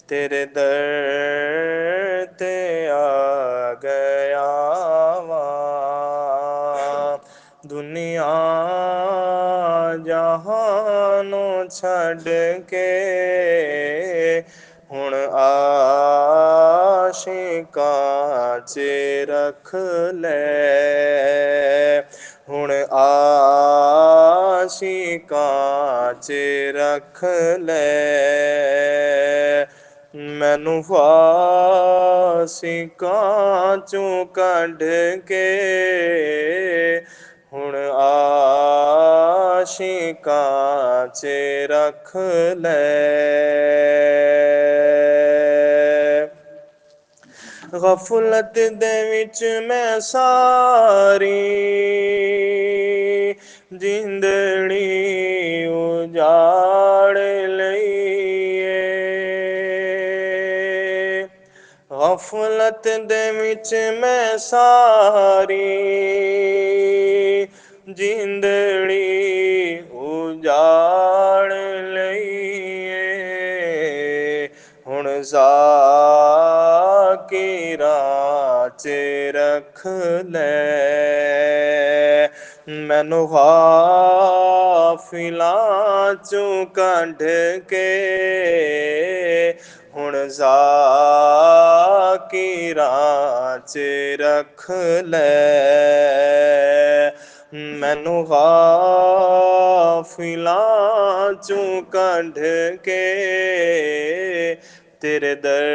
तेरे दर ते आ गया वां। दुनिया जहानों छड़ के हुण आशिकां च रख ले। हुण आशिकां च रख ले। मैनू फासिकां चों कढ के हुण आशिकां च रख ले। गफलत दे विच मैं सारी जिंदड़ी उजाड़ लई ए। गफलत दे विच मैं सारी जिंदड़ी उजाड़ लई ए। हुण ज़ाकिरां च रख ले। मैनू गाफिलां चों कढ के हुण ज़ाकिरां च रख ले। मैनू गाफिलां चों कढ के तेरे दर